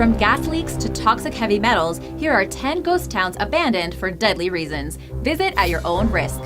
From gas leaks to toxic heavy metals, here are 10 ghost towns abandoned for deadly reasons. Visit at your own risk.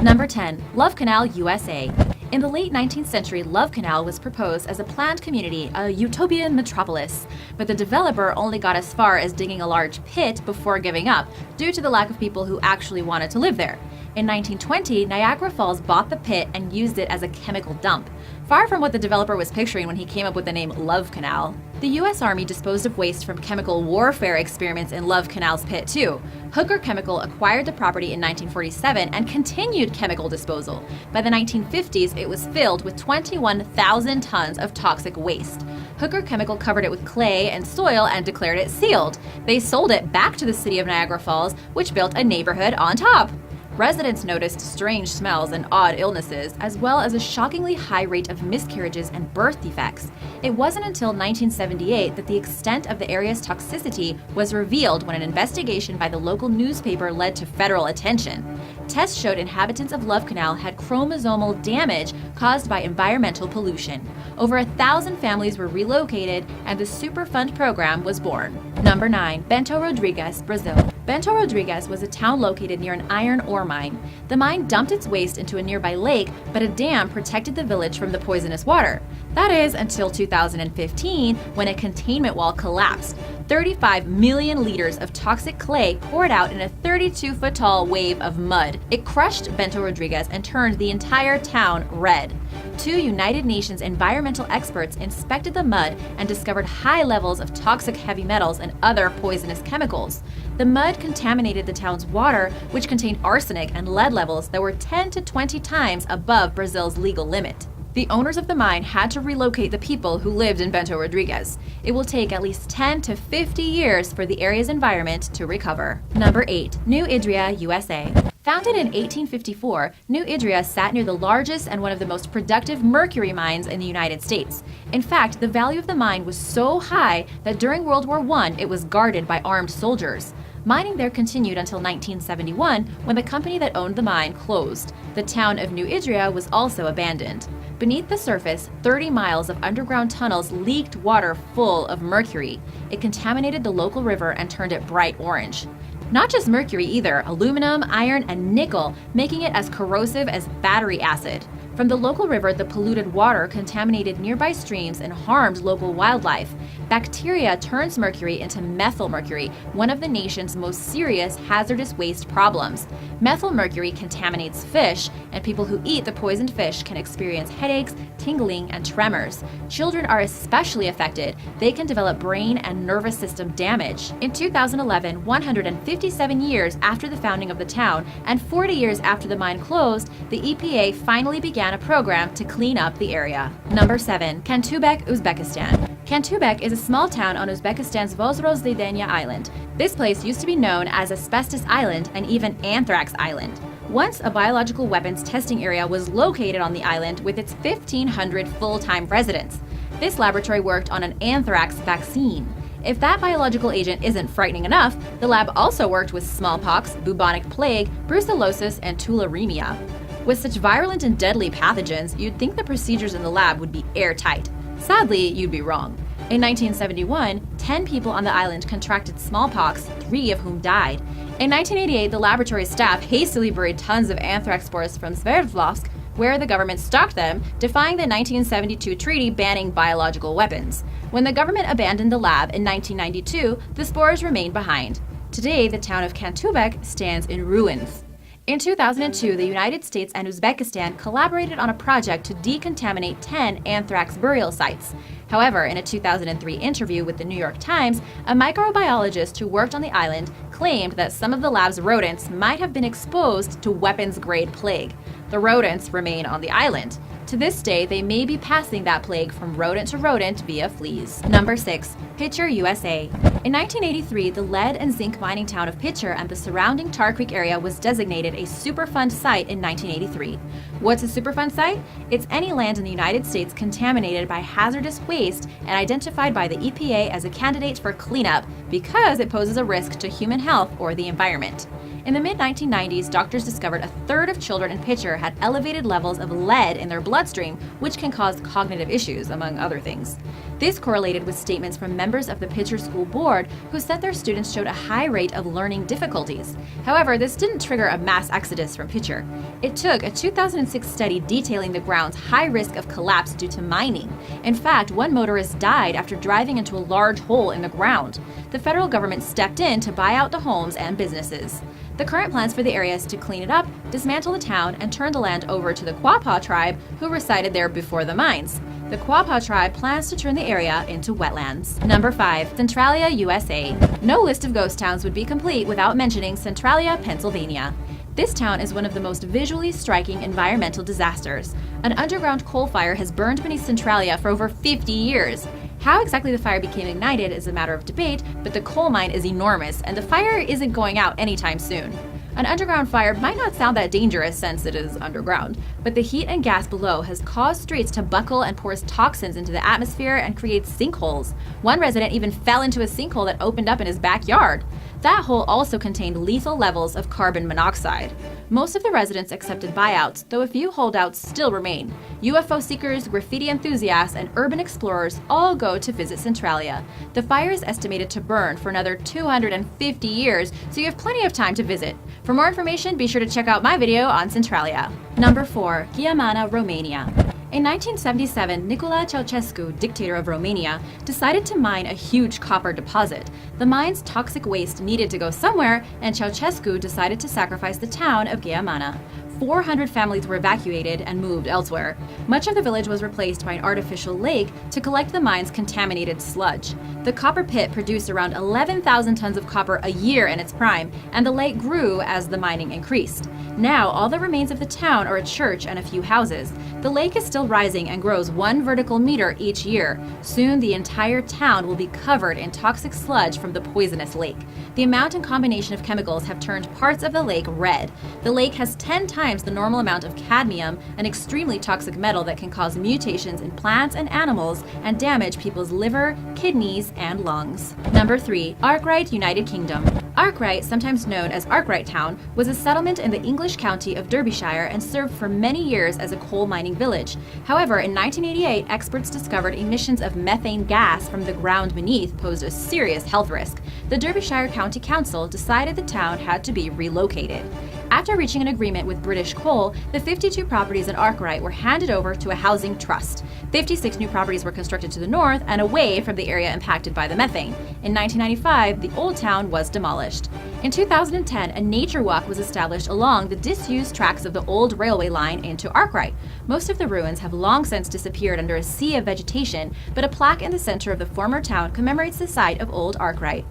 Number 10. Love Canal, USA. In the late 19th century, Love Canal was proposed as a planned community, a utopian metropolis. But the developer only got as far as digging a large pit before giving up, due to the lack of people who actually wanted to live there. In 1920, Niagara Falls bought the pit and used it as a chemical dump, far from what the developer was picturing when he came up with the name Love Canal. The U.S. Army disposed of waste from chemical warfare experiments in Love Canal's pit too. Hooker Chemical acquired the property in 1947 and continued chemical disposal. By the 1950s, it was filled with 21,000 tons of toxic waste. Hooker Chemical covered it with clay and soil and declared it sealed. They sold it back to the city of Niagara Falls, which built a neighborhood on top. Residents noticed strange smells and odd illnesses, as well as a shockingly high rate of miscarriages and birth defects. It wasn't until 1978 that the extent of the area's toxicity was revealed when an investigation by the local newspaper led to federal attention. Tests showed inhabitants of Love Canal had chromosomal damage caused by environmental pollution. Over 1,000 families were relocated, and the Superfund program was born. Number 9. Bento Rodrigues, Brazil. Bento Rodrigues was a town located near an iron ore mine. The mine dumped its waste into a nearby lake, but a dam protected the village from the poisonous water. That is, until 2015, when a containment wall collapsed. 35 million liters of toxic clay poured out in a 32-foot-tall wave of mud. It crushed Bento Rodrigues and turned the entire town red. 2 United Nations environmental experts inspected the mud and discovered high levels of toxic heavy metals and other poisonous chemicals. The mud contaminated the town's water, which contained arsenic and lead levels that were 10 to 20 times above Brazil's legal limit. The owners of the mine had to relocate the people who lived in Bento Rodrigues. It will take at least 10 to 50 years for the area's environment to recover. Number 8. New Idria, USA. Founded in 1854, New Idria sat near the largest and one of the most productive mercury mines in the United States. In fact, the value of the mine was so high that during World War I, it was guarded by armed soldiers. Mining there continued until 1971, when the company that owned the mine closed. The town of New Idria was also abandoned. Beneath the surface, 30 miles of underground tunnels leaked water full of mercury. It contaminated the local river and turned it bright orange. Not just mercury either, aluminum, iron, and nickel, making it as corrosive as battery acid. From the local river, the polluted water contaminated nearby streams and harmed local wildlife. Bacteria turns mercury into methylmercury, one of the nation's most serious hazardous waste problems. Methylmercury contaminates fish, and people who eat the poisoned fish can experience headaches, tingling, and tremors. Children are especially affected. They can develop brain and nervous system damage. In 2011, 157 years after the founding of the town and 40 years after the mine closed, the EPA finally began a program to clean up the area. Number 7. Kantubek, Uzbekistan. Kantubek is a small town on Uzbekistan's Vozrozhdenia Island. This place used to be known as Asbestos Island and even Anthrax Island. Once a biological weapons testing area was located on the island with its 1,500 full-time residents. This laboratory worked on an anthrax vaccine. If that biological agent isn't frightening enough, the lab also worked with smallpox, bubonic plague, brucellosis, and tularemia. With such virulent and deadly pathogens, you'd think the procedures in the lab would be airtight. Sadly, you'd be wrong. In 1971, 10 people on the island contracted smallpox, 3 of whom died. In 1988, the laboratory staff hastily buried tons of anthrax spores from Sverdlovsk, where the government stocked them, defying the 1972 treaty banning biological weapons. When the government abandoned the lab in 1992, the spores remained behind. Today, the town of Kantubek stands in ruins. In 2002, the United States and Uzbekistan collaborated on a project to decontaminate 10 anthrax burial sites. However, in a 2003 interview with the New York Times, a microbiologist who worked on the island claimed that some of the lab's rodents might have been exposed to weapons-grade plague. The rodents remain on the island. To this day, they may be passing that plague from rodent to rodent via fleas. Number 6. Pitcher, USA. In 1983, the lead and zinc mining town of Pitcher and the surrounding Tar Creek area was designated a Superfund site in 1983. What's a Superfund site? It's any land in the United States contaminated by hazardous waste and identified by the EPA as a candidate for cleanup because it poses a risk to human health or the environment. In the mid-1990s, doctors discovered a third of children in Pitcher had elevated levels of lead in their bloodstream, which can cause cognitive issues, among other things. This correlated with statements from members of the Pitcher School Board who said their students showed a high rate of learning difficulties. However, this didn't trigger a mass exodus from Pitcher. It took a 2006 study detailing the ground's high risk of collapse due to mining. In fact, one motorist died after driving into a large hole in the ground. The federal government stepped in to buy out the homes and businesses. The current plans for the area is to clean it up, dismantle the town, and turn the land over to the Quapaw tribe, who resided there before the mines. The Quapaw tribe plans to turn the area into wetlands. Number 5. Centralia, USA. No list of ghost towns would be complete without mentioning Centralia, Pennsylvania. This town is one of the most visually striking environmental disasters. An underground coal fire has burned beneath Centralia for over 50 years. How exactly the fire became ignited is a matter of debate, but the coal mine is enormous, and the fire isn't going out anytime soon. An underground fire might not sound that dangerous since it is underground, but the heat and gas below has caused streets to buckle and pours toxins into the atmosphere and creates sinkholes. One resident even fell into a sinkhole that opened up in his backyard. That hole also contained lethal levels of carbon monoxide. Most of the residents accepted buyouts, though a few holdouts still remain. UFO seekers, graffiti enthusiasts, and urban explorers all go to visit Centralia. The fire is estimated to burn for another 250 years, so you have plenty of time to visit. For more information, be sure to check out my video on Centralia. Number 4. Chiamana, Romania. In 1977, Nicolae Ceausescu, dictator of Romania, decided to mine a huge copper deposit. The mine's toxic waste needed to go somewhere, and Ceausescu decided to sacrifice the town of Chiamana. 400 families were evacuated and moved elsewhere. Much of the village was replaced by an artificial lake to collect the mine's contaminated sludge. The copper pit produced around 11,000 tons of copper a year in its prime, and the lake grew as the mining increased. Now, all that remains of the town are a church and a few houses. The lake is still rising and grows 1 vertical meter each year. Soon, the entire town will be covered in toxic sludge from the poisonous lake. The amount and combination of chemicals have turned parts of the lake red. The lake has 10 times the normal amount of cadmium, an extremely toxic metal that can cause mutations in plants and animals and damage people's liver, kidneys, and lungs. Number 3. Arkwright, United Kingdom. Arkwright, sometimes known as Arkwright Town, was a settlement in the English county of Derbyshire and served for many years as a coal mining village. However, in 1988, experts discovered emissions of methane gas from the ground beneath posed a serious health risk. The Derbyshire County Council decided the town had to be relocated. After reaching an agreement with British Coal, the 52 properties in Arkwright were handed over to a housing trust. 56 new properties were constructed to the north and away from the area impacted by the methane. In 1995, the old town was demolished. In 2010, a nature walk was established along the disused tracks of the old railway line into Arkwright. Most of the ruins have long since disappeared under a sea of vegetation, but a plaque in the center of the former town commemorates the site of old Arkwright.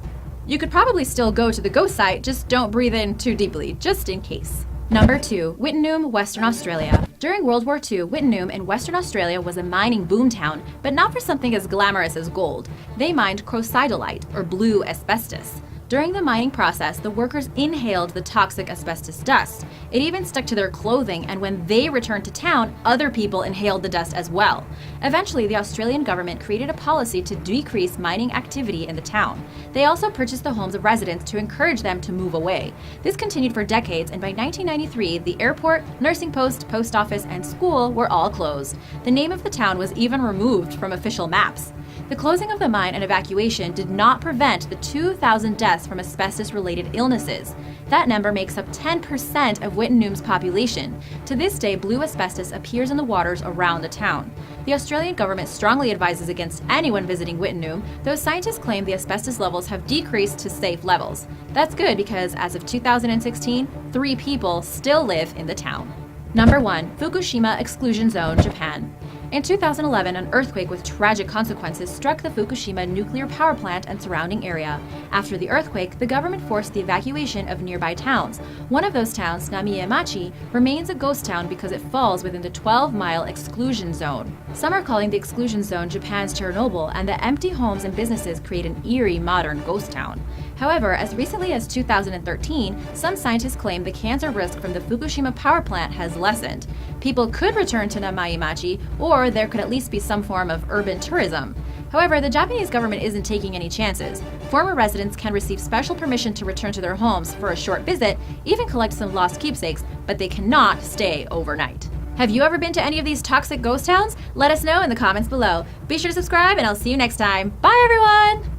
You could probably still go to the ghost site, just don't breathe in too deeply, just in case. Number 2. Wittenoom, Western Australia. During World War II, Wittenoom in Western Australia was a mining boomtown, but not for something as glamorous as gold. They mined crocidolite, or blue asbestos. During the mining process, the workers inhaled the toxic asbestos dust. It even stuck to their clothing, and when they returned to town, other people inhaled the dust as well. Eventually, the Australian government created a policy to decrease mining activity in the town. They also purchased the homes of residents to encourage them to move away. This continued for decades, and by 1993, the airport, nursing post, post office, and school were all closed. The name of the town was even removed from official maps. The closing of the mine and evacuation did not prevent the 2,000 deaths from asbestos-related illnesses. That number makes up 10% of Wittenoom's population. To this day, blue asbestos appears in the waters around the town. The Australian government strongly advises against anyone visiting Wittenoom, though scientists claim the asbestos levels have decreased to safe levels. That's good because as of 2016, 3 people still live in the town. Number 1. Fukushima Exclusion Zone, Japan. In 2011, an earthquake with tragic consequences struck the Fukushima nuclear power plant and surrounding area. After the earthquake, the government forced the evacuation of nearby towns. One of those towns, Namiemachi, remains a ghost town because it falls within the 12-mile exclusion zone. Some are calling the exclusion zone Japan's Chernobyl, and the empty homes and businesses create an eerie modern ghost town. However, as recently as 2013, some scientists claim the cancer risk from the Fukushima power plant has lessened. People could return to Namaimachi, or there could at least be some form of urban tourism. However, the Japanese government isn't taking any chances. Former residents can receive special permission to return to their homes for a short visit, even collect some lost keepsakes, but they cannot stay overnight. Have you ever been to any of these toxic ghost towns? Let us know in the comments below. Be sure to subscribe, and I'll see you next time. Bye, everyone!